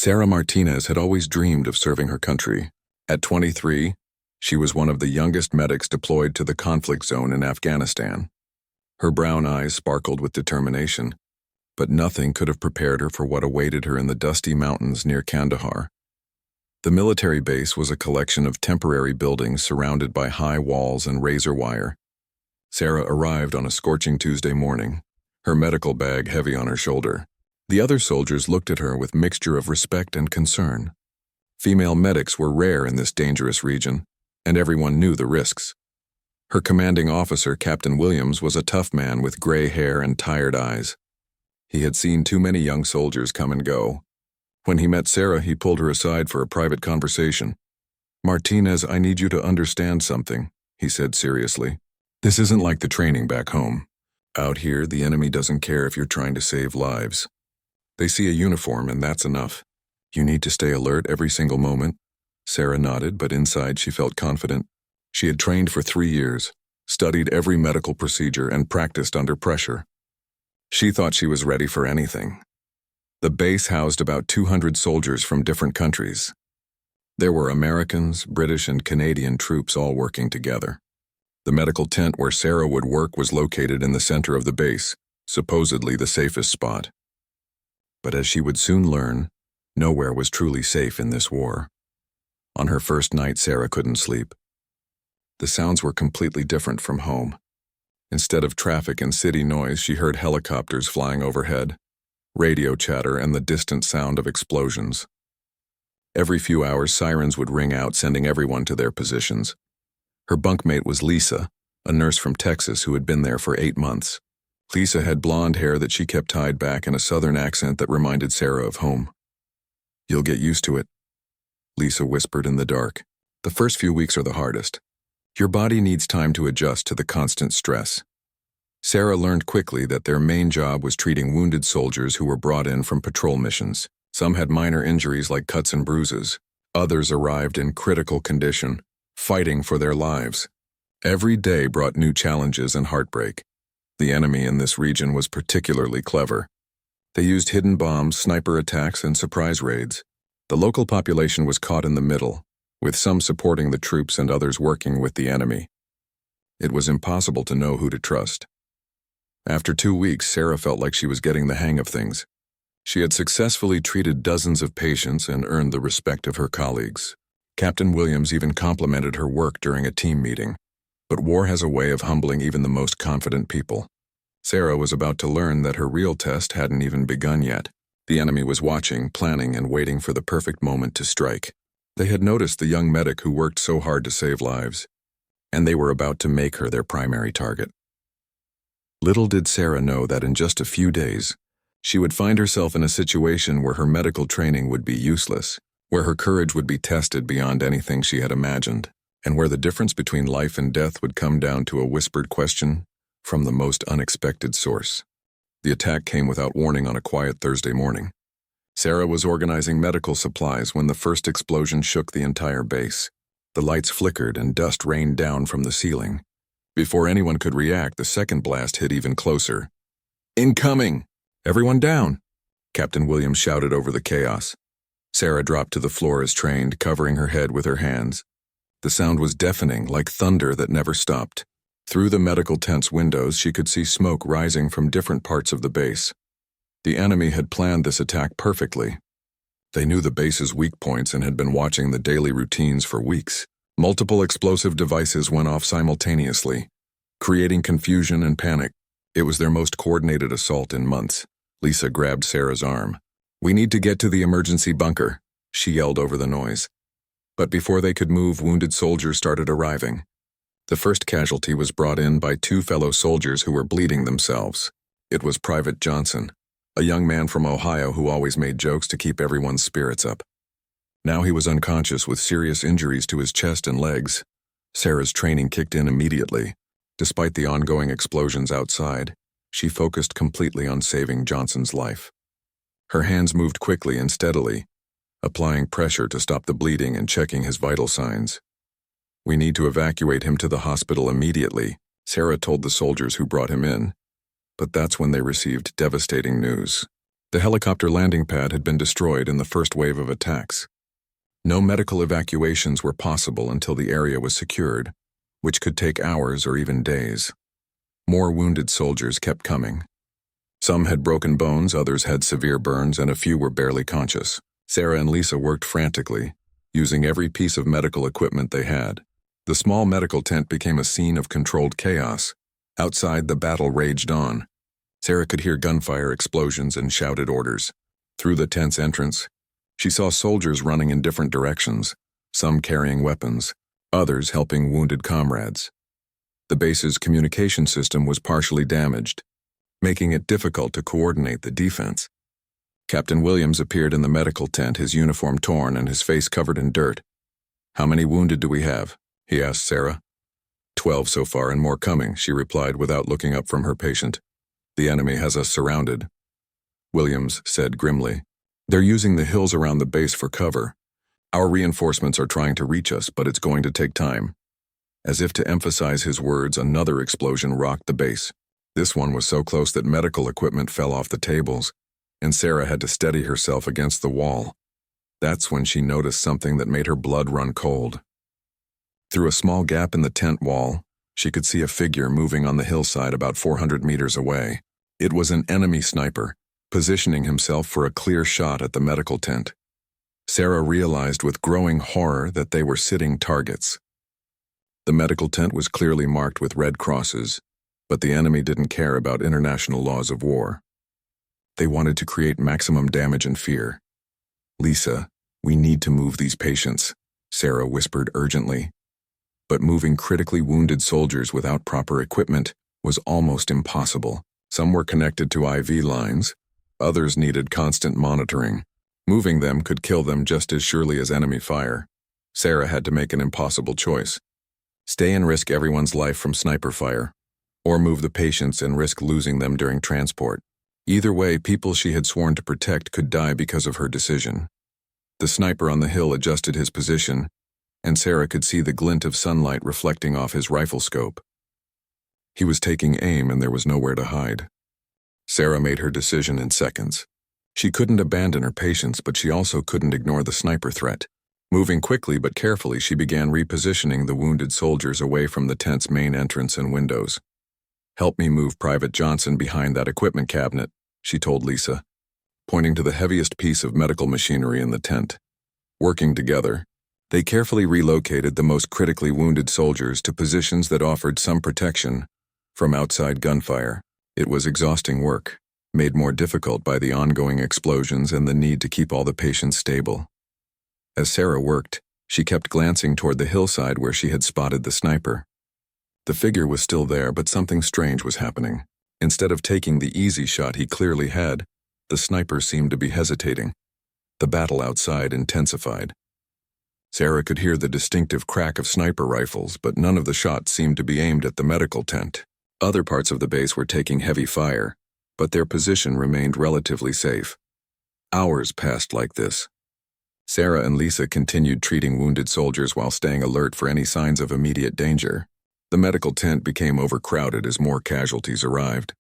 Sarah Martinez had always dreamed of serving her country. At 23, she was one of the youngest medics deployed to the conflict zone in Afghanistan. Her brown eyes sparkled with determination, but nothing could have prepared her for what awaited her in the dusty mountains near Kandahar. The military base was a collection of temporary buildings surrounded by high walls and razor wire. Sarah arrived on a scorching Tuesday morning, her medical bag heavy on her shoulder. The other soldiers looked at her with mixture of respect and concern. Female medics were rare in this dangerous region, and everyone knew the risks. Her commanding officer, Captain Williams, was a tough man with gray hair and tired eyes. He had seen too many young soldiers come and go. When he met Sarah, he pulled her aside for a private conversation. "Martinez, I need you to understand something," he said seriously. "This isn't like the training back home. Out here, the enemy doesn't care if you're trying to save lives. They see a uniform and that's enough. You need to stay alert every single moment." Sarah nodded, but inside she felt confident. She had trained for 3 years, studied every medical procedure, and practiced under pressure. She thought she was ready for anything. The base housed about 200 soldiers from different countries. There were Americans, British, and Canadian troops all working together. The medical tent where Sarah would work was located in the center of the base, supposedly the safest spot. But as she would soon learn, nowhere was truly safe in this war. On her first night, Sarah couldn't sleep. The sounds were completely different from home. Instead of traffic and city noise, she heard helicopters flying overhead, radio chatter, and the distant sound of explosions. Every few hours, sirens would ring out, sending everyone to their positions. Her bunkmate was Lisa, a nurse from Texas who had been there for 8 months. Lisa had blonde hair that she kept tied back and a southern accent that reminded Sarah of home. "You'll get used to it," Lisa whispered in the dark. "The first few weeks are the hardest. Your body needs time to adjust to the constant stress." Sarah learned quickly that their main job was treating wounded soldiers who were brought in from patrol missions. Some had minor injuries like cuts and bruises. Others arrived in critical condition, fighting for their lives. Every day brought new challenges and heartbreak. The enemy in this region was particularly clever. They used hidden bombs, sniper attacks, and surprise raids. The local population was caught in the middle, with some supporting the troops and others working with the enemy. It was impossible to know who to trust. After 2 weeks, Sarah felt like she was getting the hang of things. She had successfully treated dozens of patients and earned the respect of her colleagues. Captain Williams even complimented her work during a team meeting. But war has a way of humbling even the most confident people. Sarah was about to learn that her real test hadn't even begun yet. The enemy was watching, planning, and waiting for the perfect moment to strike. They had noticed the young medic who worked so hard to save lives, and they were about to make her their primary target. Little did Sarah know that in just a few days, she would find herself in a situation where her medical training would be useless, where her courage would be tested beyond anything she had imagined, and where the difference between life and death would come down to a whispered question from the most unexpected source. The attack came without warning on a quiet Thursday morning. Sarah was organizing medical supplies when the first explosion shook the entire base. The lights flickered and dust rained down from the ceiling. Before anyone could react, the second blast hit even closer. "Incoming! Everyone down!" Captain Williams shouted over the chaos. Sarah dropped to the floor as trained, covering her head with her hands. The sound was deafening, like thunder that never stopped. Through the medical tent's windows, she could see smoke rising from different parts of the base. The enemy had planned this attack perfectly. They knew the base's weak points and had been watching the daily routines for weeks. Multiple explosive devices went off simultaneously, creating confusion and panic. It was their most coordinated assault in months. Lisa grabbed Sarah's arm. "We need to get to the emergency bunker," she yelled over the noise. But before they could move, wounded soldiers started arriving. The first casualty was brought in by 2 fellow soldiers who were bleeding themselves. It was Private Johnson, a young man from Ohio who always made jokes to keep everyone's spirits up. Now he was unconscious with serious injuries to his chest and legs. Sarah's training kicked in immediately. Despite the ongoing explosions outside, she focused completely on saving Johnson's life. Her hands moved quickly and steadily, applying pressure to stop the bleeding and checking his vital signs. "We need to evacuate him to the hospital immediately," Sarah told the soldiers who brought him in. But that's when they received devastating news. The helicopter landing pad had been destroyed in the first wave of attacks. No medical evacuations were possible until the area was secured, which could take hours or even days. More wounded soldiers kept coming. Some had broken bones, others had severe burns, and a few were barely conscious. Sarah and Lisa worked frantically, using every piece of medical equipment they had. The small medical tent became a scene of controlled chaos. Outside, the battle raged on. Sarah could hear gunfire, explosions, and shouted orders. Through the tent's entrance, she saw soldiers running in different directions, some carrying weapons, others helping wounded comrades. The base's communication system was partially damaged, making it difficult to coordinate the defense. Captain Williams appeared in the medical tent, his uniform torn and his face covered in dirt. "How many wounded do we have?" he asked Sarah. 12 so far and more coming," she replied without looking up from her patient. "The enemy has us surrounded." Williams said grimly, "They're using the hills around the base for cover. Our reinforcements are trying to reach us, but it's going to take time." As if to emphasize his words, another explosion rocked the base. This one was so close that medical equipment fell off the tables, and Sarah had to steady herself against the wall. That's when she noticed something that made her blood run cold. Through a small gap in the tent wall, she could see a figure moving on the hillside about 400 meters away. It was an enemy sniper, positioning himself for a clear shot at the medical tent. Sarah realized with growing horror that they were sitting targets. The medical tent was clearly marked with red crosses, but the enemy didn't care about international laws of war. They wanted to create maximum damage and fear. "Lisa, we need to move these patients," Sarah whispered urgently. But moving critically wounded soldiers without proper equipment was almost impossible. Some were connected to IV lines, others needed constant monitoring. Moving them could kill them just as surely as enemy fire. Sarah had to make an impossible choice: stay and risk everyone's life from sniper fire, or move the patients and risk losing them during transport. Either way, people she had sworn to protect could die because of her decision. The sniper on the hill adjusted his position, and Sarah could see the glint of sunlight reflecting off his rifle scope. He was taking aim and there was nowhere to hide. Sarah made her decision in seconds. She couldn't abandon her patients, but she also couldn't ignore the sniper threat. Moving quickly but carefully, she began repositioning the wounded soldiers away from the tent's main entrance and windows. "Help me move Private Johnson behind that equipment cabinet," she told Lisa, pointing to the heaviest piece of medical machinery in the tent. Working together, they carefully relocated the most critically wounded soldiers to positions that offered some protection from outside gunfire. It was exhausting work, made more difficult by the ongoing explosions and the need to keep all the patients stable. As Sarah worked, she kept glancing toward the hillside where she had spotted the sniper. The figure was still there, but something strange was happening. Instead of taking the easy shot he clearly had, the sniper seemed to be hesitating. The battle outside intensified. Sarah could hear the distinctive crack of sniper rifles, but none of the shots seemed to be aimed at the medical tent. Other parts of the base were taking heavy fire, but their position remained relatively safe. Hours passed like this. Sarah and Lisa continued treating wounded soldiers while staying alert for any signs of immediate danger. The medical tent became overcrowded as more casualties arrived.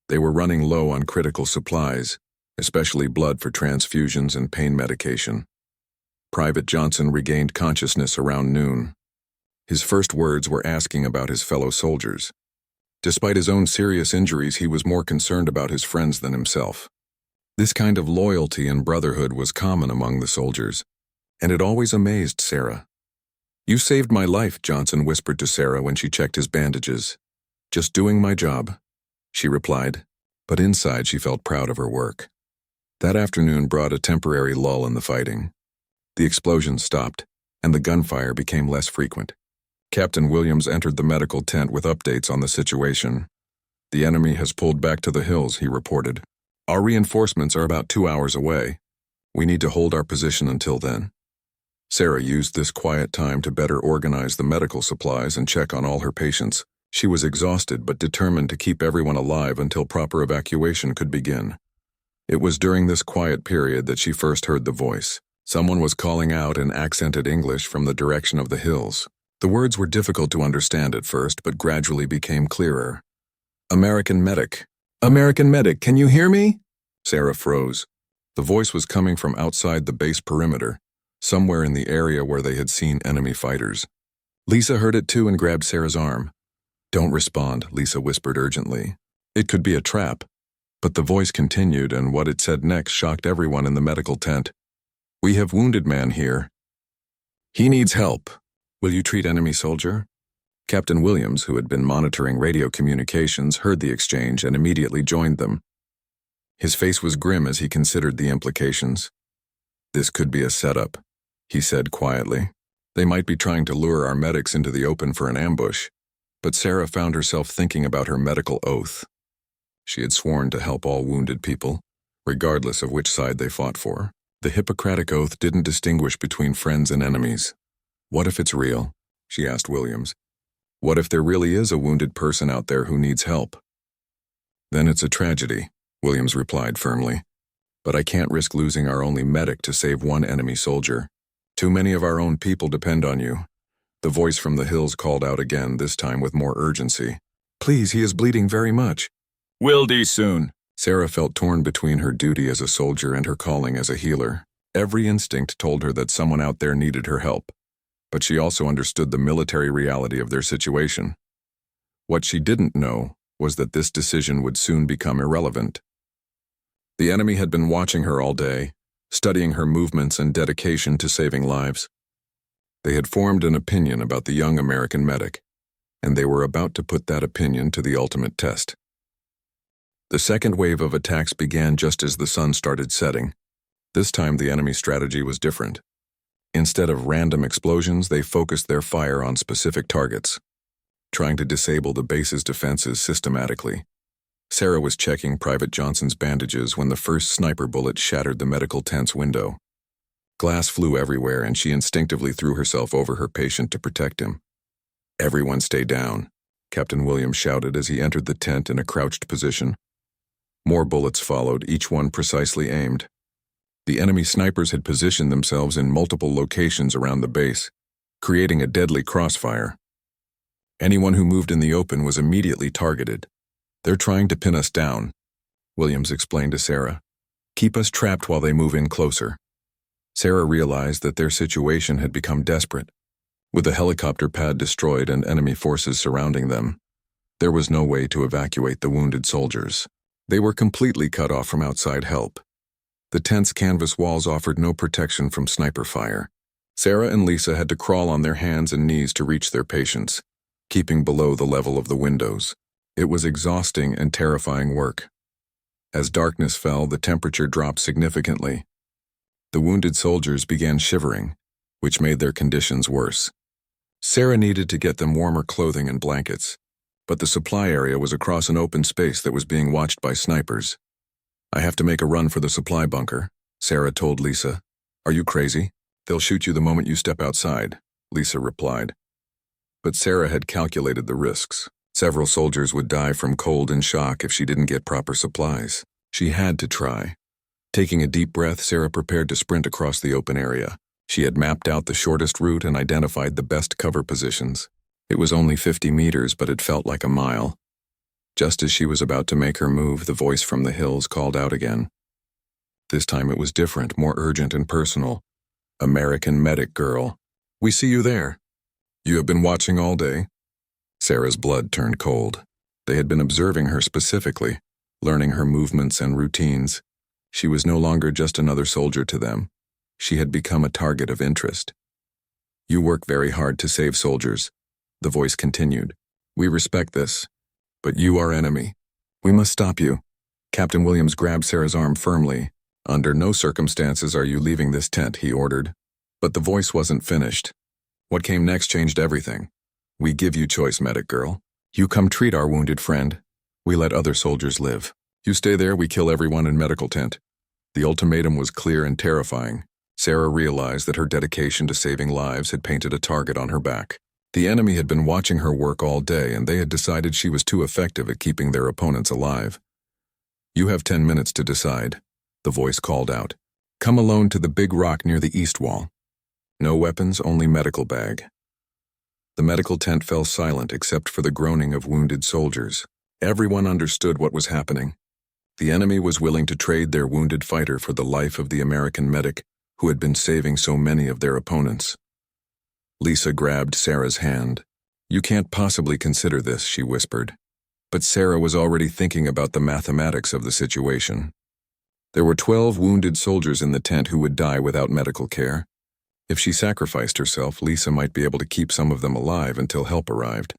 They were running low on critical supplies, especially blood for transfusions and pain medication. Private Johnson regained consciousness around noon. His first words were asking about his fellow soldiers. Despite his own serious injuries, he was more concerned about his friends than himself. This kind of loyalty and brotherhood was common among the soldiers, and it always amazed Sarah. "You saved my life," Johnson whispered to Sarah when she checked his bandages. "Just doing my job," she replied, but inside she felt proud of her work. That afternoon brought a temporary lull in the fighting. The explosions stopped, and the gunfire became less frequent. Captain Williams entered the medical tent with updates on the situation. "The enemy has pulled back to the hills," he reported. "Our reinforcements are about 2 hours away. We need to hold our position until then." Sarah used this quiet time to better organize the medical supplies and check on all her patients. She was exhausted but determined to keep everyone alive until proper evacuation could begin. It was during this quiet period that she first heard the voice. Someone was calling out in accented English from the direction of the hills. The words were difficult to understand at first, but gradually became clearer. "American medic. American medic, can you hear me?" Sarah froze. The voice was coming from outside the base perimeter, somewhere in the area where they had seen enemy fighters. Lisa heard it too and grabbed Sarah's arm. "Don't respond," Lisa whispered urgently. "It could be a trap." But the voice continued, and what it said next shocked everyone in the medical tent. "We have wounded man here. He needs help. Will you treat enemy soldier?" Captain Williams, who had been monitoring radio communications, heard the exchange and immediately joined them. His face was grim as he considered the implications. "This could be a setup," he said quietly. "They might be trying to lure our medics into the open for an ambush." But Sarah found herself thinking about her medical oath. She had sworn to help all wounded people, regardless of which side they fought for. The Hippocratic Oath didn't distinguish between friends and enemies. "What if it's real?" she asked Williams. "What if there really is a wounded person out there who needs help?" "Then it's a tragedy," Williams replied firmly. "But I can't risk losing our only medic to save one enemy soldier. Too many of our own people depend on you." The voice from the hills called out again, this time with more urgency. "Please, he is bleeding very much." "Will be soon." Sarah felt torn between her duty as a soldier and her calling as a healer. Every instinct told her that someone out there needed her help, but she also understood the military reality of their situation. What she didn't know was that this decision would soon become irrelevant. The enemy had been watching her all day, studying her movements and dedication to saving lives. They had formed an opinion about the young American medic, and they were about to put that opinion to the ultimate test. The second wave of attacks began just as the sun started setting. This time the enemy strategy was different. Instead of random explosions, they focused their fire on specific targets, trying to disable the base's defenses systematically. Sarah was checking Private Johnson's bandages when the first sniper bullet shattered the medical tent's window. Glass flew everywhere, and she instinctively threw herself over her patient to protect him. "Everyone stay down," Captain Williams shouted as he entered the tent in a crouched position. More bullets followed, each one precisely aimed. The enemy snipers had positioned themselves in multiple locations around the base, creating a deadly crossfire. Anyone who moved in the open was immediately targeted. "They're trying to pin us down," Williams explained to Sarah. "Keep us trapped while they move in closer." Sarah realized that their situation had become desperate. With the helicopter pad destroyed and enemy forces surrounding them, there was no way to evacuate the wounded soldiers. They were completely cut off from outside help. The tent's canvas walls offered no protection from sniper fire. Sarah and Lisa had to crawl on their hands and knees to reach their patients, keeping below the level of the windows. It was exhausting and terrifying work. As darkness fell, the temperature dropped significantly. The wounded soldiers began shivering, which made their conditions worse. Sarah needed to get them warmer clothing and blankets, but the supply area was across an open space that was being watched by snipers. "I have to make a run for the supply bunker," Sarah told Lisa. "Are you crazy? They'll shoot you the moment you step outside," Lisa replied. But Sarah had calculated the risks. Several soldiers would die from cold and shock if she didn't get proper supplies. She had to try. Taking a deep breath, Sarah prepared to sprint across the open area. She had mapped out the shortest route and identified the best cover positions. It was only 50 meters, but it felt like a mile. Just as she was about to make her move, the voice from the hills called out again. This time it was different, more urgent and personal. "American medic girl, we see you there. You have been watching all day?" Sarah's blood turned cold. They had been observing her specifically, learning her movements and routines. She was no longer just another soldier to them. She had become a target of interest. "You work very hard to save soldiers," the voice continued. "We respect this, but you are enemy. We must stop you." Captain Williams grabbed Sarah's arm firmly. "Under no circumstances are you leaving this tent," he ordered. But the voice wasn't finished. What came next changed everything. "We give you choice, medic girl. You come treat our wounded friend. We let other soldiers live. You stay there, we kill everyone in medical tent." The ultimatum was clear and terrifying. Sarah realized that her dedication to saving lives had painted a target on her back. The enemy had been watching her work all day, and they had decided she was too effective at keeping their opponents alive. "You have 10 minutes to decide," the voice called out. "Come alone to the big rock near the east wall. No weapons, only medical bag." The medical tent fell silent except for the groaning of wounded soldiers. Everyone understood what was happening. The enemy was willing to trade their wounded fighter for the life of the American medic who had been saving so many of their opponents. Lisa grabbed Sarah's hand. "You can't possibly consider this," she whispered. But Sarah was already thinking about the mathematics of the situation. There were 12 wounded soldiers in the tent who would die without medical care. If she sacrificed herself, Lisa might be able to keep some of them alive until help arrived.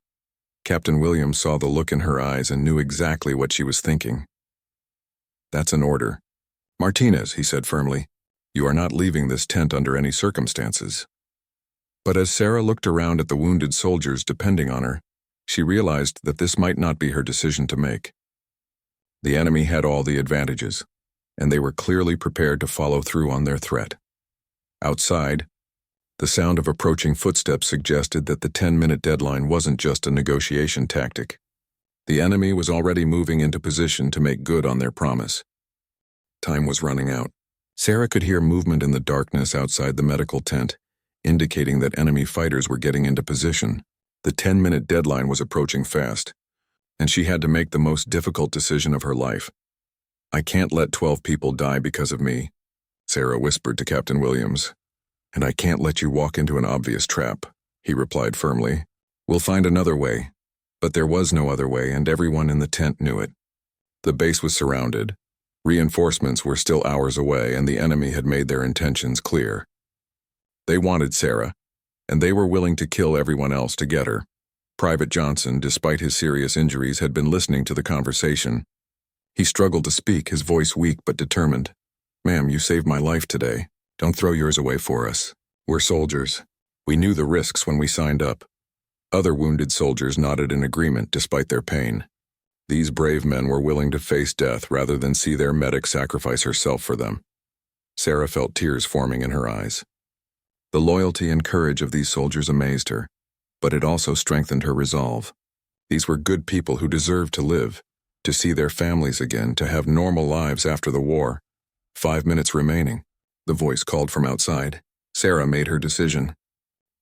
Captain Williams saw the look in her eyes and knew exactly what she was thinking. "That's an order. Martinez," he said firmly, "you are not leaving this tent under any circumstances." But as Sarah looked around at the wounded soldiers depending on her, she realized that this might not be her decision to make. The enemy had all the advantages, and they were clearly prepared to follow through on their threat. Outside, the sound of approaching footsteps suggested that the 10-minute deadline wasn't just a negotiation tactic. The enemy was already moving into position to make good on their promise. Time was running out. Sarah could hear movement in the darkness outside the medical tent, indicating that enemy fighters were getting into position. The 10-minute deadline was approaching fast, and she had to make the most difficult decision of her life. "I can't let 12 people die because of me," Sarah whispered to Captain Williams. "And I can't let you walk into an obvious trap," he replied firmly. "We'll find another way." But there was no other way, and everyone in the tent knew it. The base was surrounded. Reinforcements were still hours away, and the enemy had made their intentions clear. They wanted Sarah, and they were willing to kill everyone else to get her. Private Johnson, despite his serious injuries, had been listening to the conversation. He struggled to speak, his voice weak but determined. "Ma'am, you saved my life today. Don't throw yours away for us. We're soldiers. We knew the risks when we signed up." Other wounded soldiers nodded in agreement despite their pain. These brave men were willing to face death rather than see their medic sacrifice herself for them. Sarah felt tears forming in her eyes. The loyalty and courage of these soldiers amazed her, but it also strengthened her resolve. These were good people who deserved to live, to see their families again, to have normal lives after the war. 5 minutes remaining. The voice called from outside. Sarah made her decision.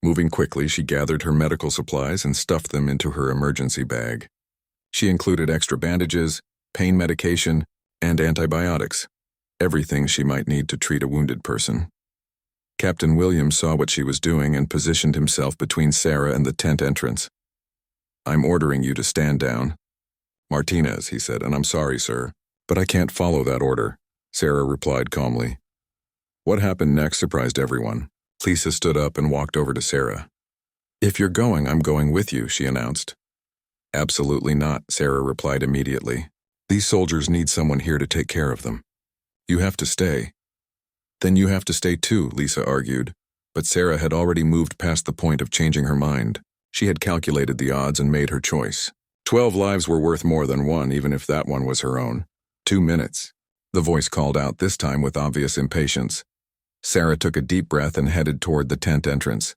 Moving quickly, she gathered her medical supplies and stuffed them into her emergency bag. She included extra bandages, pain medication, and antibiotics, everything she might need to treat a wounded person. Captain Williams saw what she was doing and positioned himself between Sarah and the tent entrance. "I'm ordering you to stand down." "Martinez," he said, "and I'm sorry, sir, but I can't follow that order," Sarah replied calmly. What happened next surprised everyone. Lisa stood up and walked over to Sarah. "If you're going, I'm going with you," she announced. "Absolutely not," Sarah replied immediately. "These soldiers need someone here to take care of them. You have to stay." "Then you have to stay too," Lisa argued, but Sarah had already moved past the point of changing her mind. She had calculated the odds and made her choice. 12 lives were worth more than one, even if that one was her own. 2 minutes. The voice called out, this time with obvious impatience. Sarah took a deep breath and headed toward the tent entrance.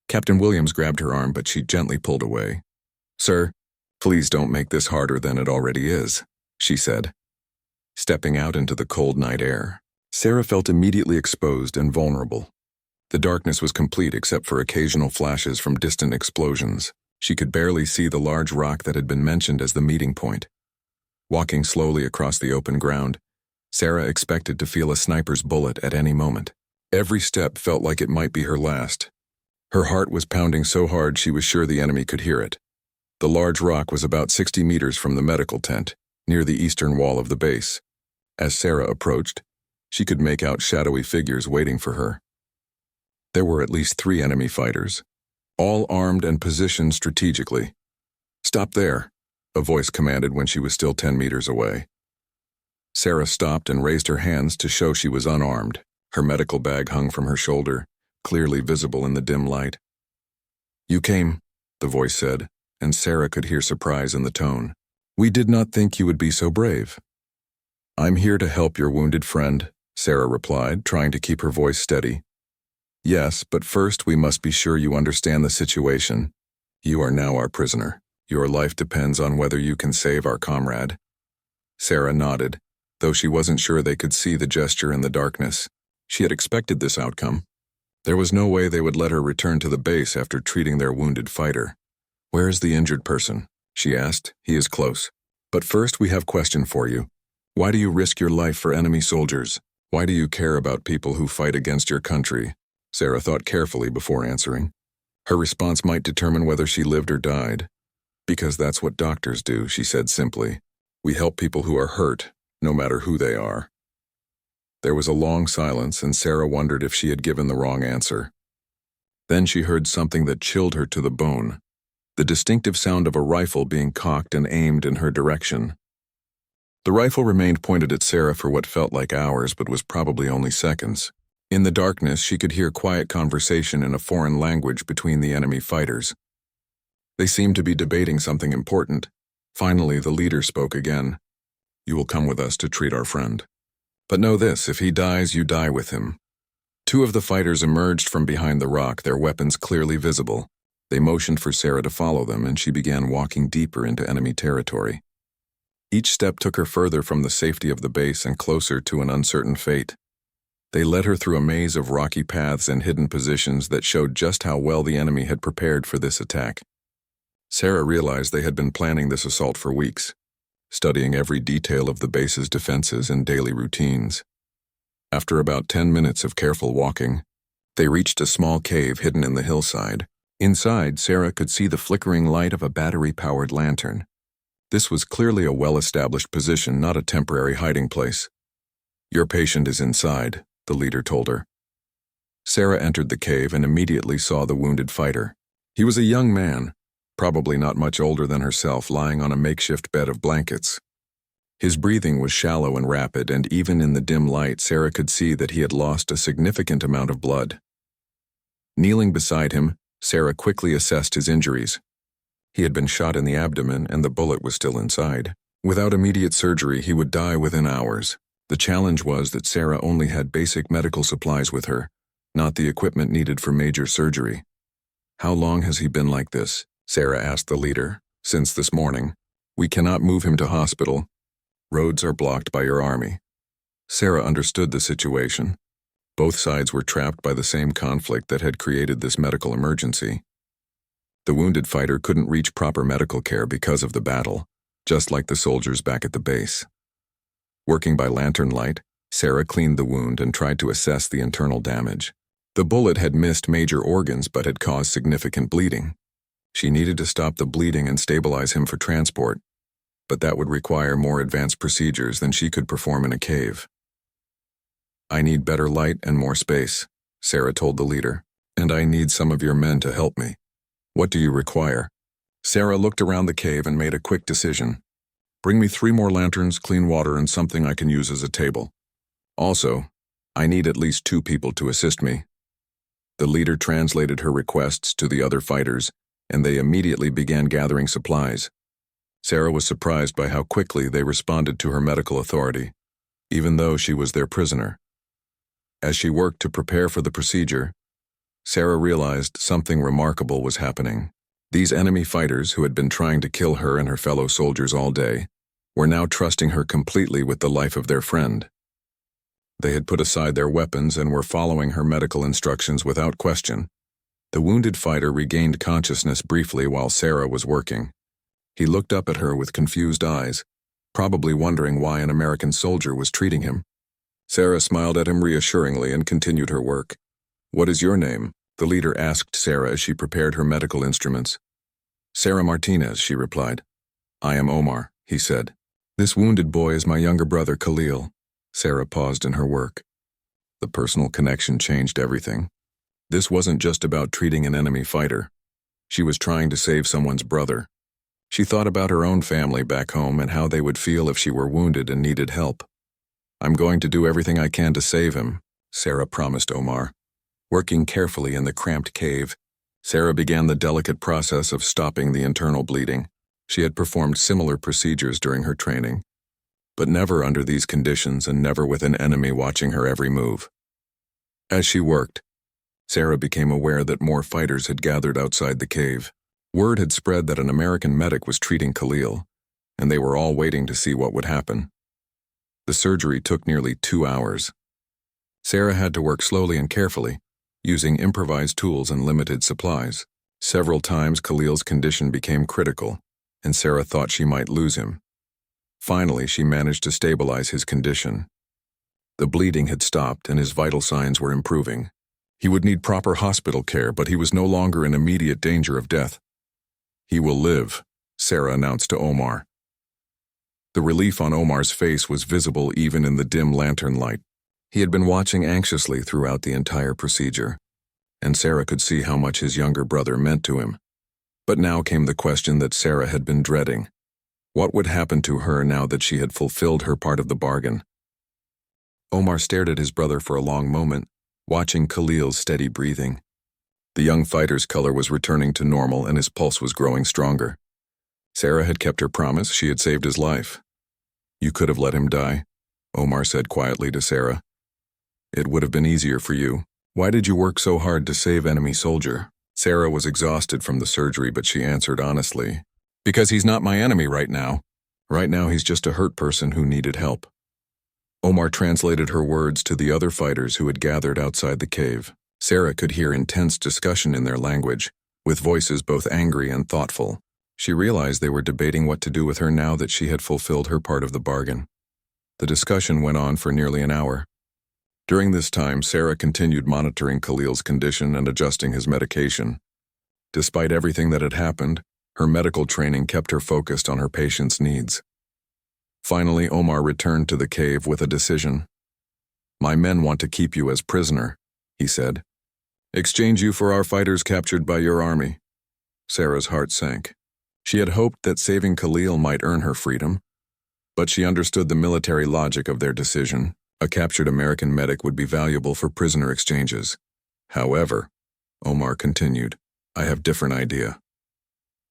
Captain Williams grabbed her arm, but she gently pulled away. "Sir, please don't make this harder than it already is," she said. Stepping out into the cold night air, Sarah felt immediately exposed and vulnerable. The darkness was complete except for occasional flashes from distant explosions. She could barely see the large rock that had been mentioned as the meeting point. Walking slowly across the open ground, Sarah expected to feel a sniper's bullet at any moment. Every step felt like it might be her last. Her heart was pounding so hard she was sure the enemy could hear it. The large rock was about 60 meters from the medical tent, near the eastern wall of the base. As Sarah approached, she could make out shadowy figures waiting for her. There were at least 3 enemy fighters, all armed and positioned strategically. "Stop there," a voice commanded when she was still 10 meters away. Sarah stopped and raised her hands to show she was unarmed. Her medical bag hung from her shoulder, clearly visible in the dim light. "You came," the voice said, and Sarah could hear surprise in the tone. "We did not think you would be so brave." "I'm here to help your wounded friend," Sarah replied, trying to keep her voice steady. "Yes, but first we must be sure you understand the situation. You are now our prisoner. Your life depends on whether you can save our comrade." Sarah nodded, though she wasn't sure they could see the gesture in the darkness. She had expected this outcome. There was no way they would let her return to the base after treating their wounded fighter. "Where is the injured person?" she asked. "He is close. But first we have a question for you. Why do you risk your life for enemy soldiers? Why do you care about people who fight against your country? Sarah thought carefully before answering. Her response might determine whether she lived or died. Because that's what doctors do, she said simply. We help people who are hurt, no matter who they are. There was a long silence, and Sarah wondered if she had given the wrong answer. Then she heard something that chilled her to the bone. The distinctive sound of a rifle being cocked and aimed in her direction. The rifle remained pointed at Sarah for what felt like hours, but was probably only seconds. In the darkness, she could hear quiet conversation in a foreign language between the enemy fighters. They seemed to be debating something important. Finally, the leader spoke again. You will come with us to treat our friend. But know this, if he dies, you die with him. Two of the fighters emerged from behind the rock, their weapons clearly visible. They motioned for Sarah to follow them, and she began walking deeper into enemy territory. Each step took her further from the safety of the base and closer to an uncertain fate. They led her through a maze of rocky paths and hidden positions that showed just how well the enemy had prepared for this attack. Sarah realized they had been planning this assault for weeks, studying every detail of the base's defenses and daily routines. After about 10 minutes of careful walking, they reached a small cave hidden in the hillside. Inside, Sarah could see the flickering light of a battery-powered lantern. This was clearly a well-established position, not a temporary hiding place. Your patient is inside, the leader told her. Sarah entered the cave and immediately saw the wounded fighter. He was a young man, probably not much older than herself, lying on a makeshift bed of blankets. His breathing was shallow and rapid, and even in the dim light, Sarah could see that he had lost a significant amount of blood. Kneeling beside him, Sarah quickly assessed his injuries. He had been shot in the abdomen, and the bullet was still inside. Without immediate surgery, he would die within hours. The challenge was that Sarah only had basic medical supplies with her, not the equipment needed for major surgery. How long has he been like this? Sarah asked the leader. Since this morning. We cannot move him to hospital. Roads are blocked by your army. Sarah understood the situation. Both sides were trapped by the same conflict that had created this medical emergency. The wounded fighter couldn't reach proper medical care because of the battle, just like the soldiers back at the base. Working by lantern light, Sarah cleaned the wound and tried to assess the internal damage. The bullet had missed major organs but had caused significant bleeding. She needed to stop the bleeding and stabilize him for transport, but that would require more advanced procedures than she could perform in a cave. I need better light and more space, Sarah told the leader, and I need some of your men to help me. What do you require? Sarah looked around the cave and made a quick decision. Bring me 3 more lanterns, clean water, and something I can use as a table. Also, I need at least 2 people to assist me. The leader translated her requests to the other fighters, and they immediately began gathering supplies. Sarah was surprised by how quickly they responded to her medical authority, even though she was their prisoner. As she worked to prepare for the procedure, Sarah realized something remarkable was happening. These enemy fighters, who had been trying to kill her and her fellow soldiers all day, were now trusting her completely with the life of their friend. They had put aside their weapons and were following her medical instructions without question. The wounded fighter regained consciousness briefly while Sarah was working. He looked up at her with confused eyes, probably wondering why an American soldier was treating him. Sarah smiled at him reassuringly and continued her work. What is your name? The leader asked Sarah as she prepared her medical instruments. Sarah Martinez, she replied. I am Omar, he said. This wounded boy is my younger brother Khalil. Sarah paused in her work. The personal connection changed everything. This wasn't just about treating an enemy fighter. She was trying to save someone's brother. She thought about her own family back home and how they would feel if she were wounded and needed help. I'm going to do everything I can to save him, Sarah promised Omar. Working carefully in the cramped cave, Sarah began the delicate process of stopping the internal bleeding. She had performed similar procedures during her training, but never under these conditions and never with an enemy watching her every move. As she worked, Sarah became aware that more fighters had gathered outside the cave. Word had spread that an American medic was treating Khalil, and they were all waiting to see what would happen. The surgery took nearly 2 hours. Sarah had to work slowly and carefully, using improvised tools and limited supplies. Several times Khalil's condition became critical, and Sarah thought she might lose him. Finally, she managed to stabilize his condition. The bleeding had stopped and his vital signs were improving. He would need proper hospital care, but he was no longer in immediate danger of death. "He will live," Sarah announced to Omar. The relief on Omar's face was visible even in the dim lantern light. He had been watching anxiously throughout the entire procedure, and Sarah could see how much his younger brother meant to him. But now came the question that Sarah had been dreading. What would happen to her now that she had fulfilled her part of the bargain? Omar stared at his brother for a long moment, watching Khalil's steady breathing. The young fighter's color was returning to normal and his pulse was growing stronger. Sarah had kept her promise. She had saved his life. "You could have let him die," Omar said quietly to Sarah. "It would have been easier for you. Why did you work so hard to save enemy soldier?" Sarah was exhausted from the surgery, but she answered honestly, "Because he's not my enemy right now. Right now he's just a hurt person who needed help." Omar translated her words to the other fighters who had gathered outside the cave. Sarah could hear intense discussion in their language, with voices both angry and thoughtful. She realized they were debating what to do with her now that she had fulfilled her part of the bargain. The discussion went on for nearly an hour. During this time, Sarah continued monitoring Khalil's condition and adjusting his medication. Despite everything that had happened, her medical training kept her focused on her patient's needs. Finally, Omar returned to the cave with a decision. "My men want to keep you as prisoner," he said. "Exchange you for our fighters captured by your army." Sarah's heart sank. She had hoped that saving Khalil might earn her freedom, but she understood the military logic of their decision. A captured American medic would be valuable for prisoner exchanges. "However," Omar continued, "I have different idea."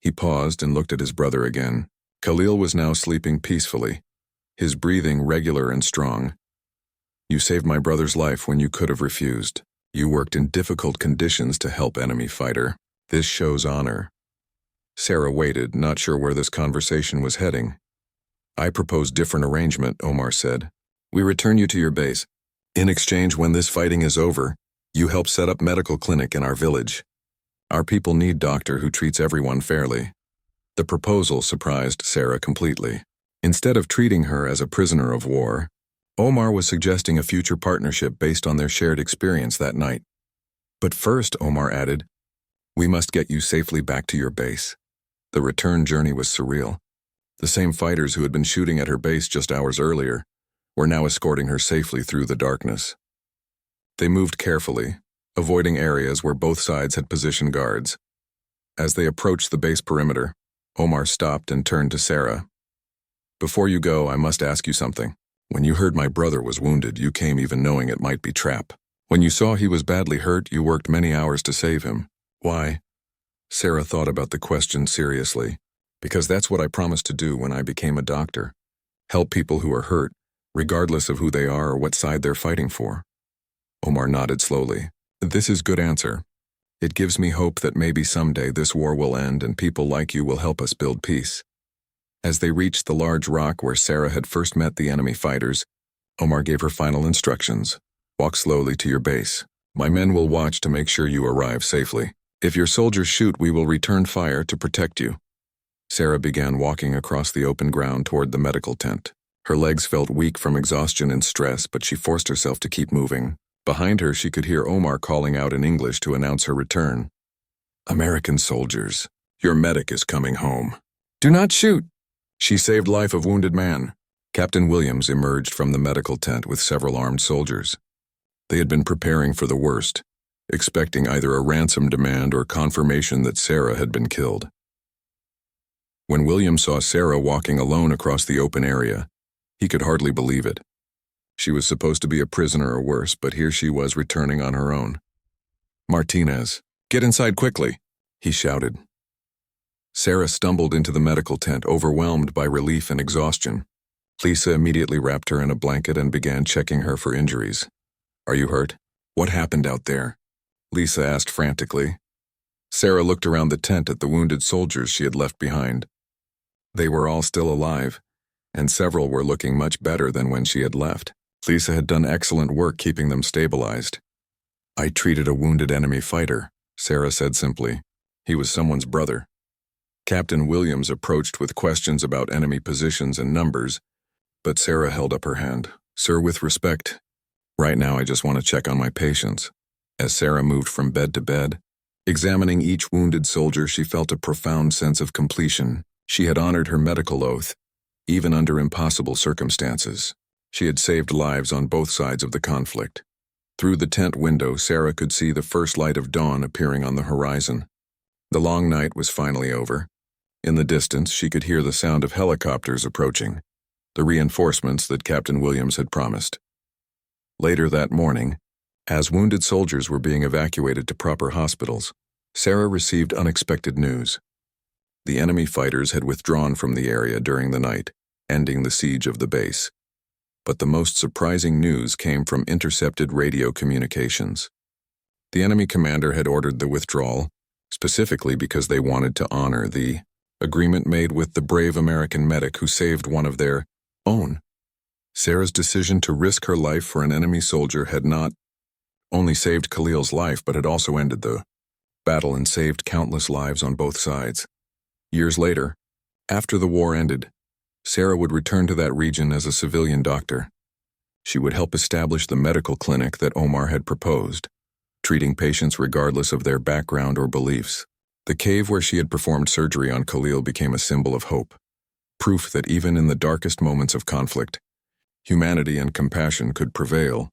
He paused and looked at his brother again. Khalil was now sleeping peacefully, his breathing regular and strong. "You saved my brother's life when you could have refused. You worked in difficult conditions to help enemy fighter. This shows honor." Sarah waited, not sure where this conversation was heading. "I propose different arrangement," Omar said. "We return you to your base. In exchange, when this fighting is over, you help set up medical clinic in our village. Our people need doctor who treats everyone fairly." The proposal surprised Sarah completely. Instead of treating her as a prisoner of war, Omar was suggesting a future partnership based on their shared experience that night. "But first," Omar added, "we must get you safely back to your base." The return journey was surreal. The same fighters who had been shooting at her base just hours earlier were now escorting her safely through the darkness. They moved carefully, avoiding areas where both sides had positioned guards. As they approached the base perimeter, Omar stopped and turned to Sarah. "Before you go, I must ask you something. When you heard my brother was wounded, you came even knowing it might be trap. When you saw he was badly hurt, you worked many hours to save him. Why?" Sarah thought about the question seriously. "Because that's what I promised to do when I became a doctor. Help people who are hurt, regardless of who they are or what side they're fighting for." Omar nodded slowly. "This is a good answer. It gives me hope that maybe someday this war will end and people like you will help us build peace." As they reached the large rock where Sarah had first met the enemy fighters, Omar gave her final instructions. "Walk slowly to your base. My men will watch to make sure you arrive safely. If your soldiers shoot, we will return fire to protect you." Sarah began walking across the open ground toward the medical tent. Her legs felt weak from exhaustion and stress, but she forced herself to keep moving. Behind her, she could hear Omar calling out in English to announce her return. "American soldiers, your medic is coming home. Do not shoot. She saved life of wounded man." Captain Williams emerged from the medical tent with several armed soldiers. They had been preparing for the worst, expecting either a ransom demand or confirmation that Sarah had been killed. When Williams saw Sarah walking alone across the open area, he could hardly believe it. She was supposed to be a prisoner or worse, but here she was returning on her own. "Martinez, get inside quickly," he shouted. Sarah stumbled into the medical tent, overwhelmed by relief and exhaustion. Lisa immediately wrapped her in a blanket and began checking her for injuries. "Are you hurt? What happened out there?" Lisa asked frantically. Sarah looked around the tent at the wounded soldiers she had left behind. They were all still alive, and several were looking much better than when she had left. Lisa had done excellent work keeping them stabilized. "I treated a wounded enemy fighter," Sarah said simply. "He was someone's brother." Captain Williams approached with questions about enemy positions and numbers, but Sarah held up her hand. "Sir, with respect, right now I just want to check on my patients." As Sarah moved from bed to bed, examining each wounded soldier, she felt a profound sense of completion. She had honored her medical oath, even under impossible circumstances. She had saved lives on both sides of the conflict. Through the tent window, Sarah could see the first light of dawn appearing on the horizon. The long night was finally over. In the distance, she could hear the sound of helicopters approaching, the reinforcements that Captain Williams had promised. Later that morning, as wounded soldiers were being evacuated to proper hospitals, Sarah received unexpected news. The enemy fighters had withdrawn from the area during the night, ending the siege of the base. But the most surprising news came from intercepted radio communications. The enemy commander had ordered the withdrawal, specifically because they wanted to honor the agreement made with the brave American medic who saved one of their own. Sarah's decision to risk her life for an enemy soldier had not only saved Khalil's life, but had also ended the battle and saved countless lives on both sides. Years later, after the war ended, Sarah would return to that region as a civilian doctor. She would help establish the medical clinic that Omar had proposed, treating patients regardless of their background or beliefs. The cave where she had performed surgery on Khalil became a symbol of hope, proof that even in the darkest moments of conflict, humanity and compassion could prevail.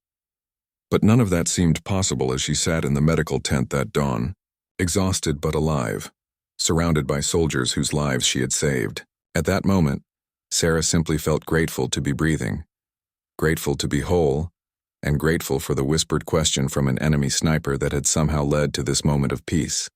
But none of that seemed possible as she sat in the medical tent that dawn, exhausted but alive, surrounded by soldiers whose lives she had saved. At that moment, Sarah simply felt grateful to be breathing, grateful to be whole, and grateful for the whispered question from an enemy sniper that had somehow led to this moment of peace.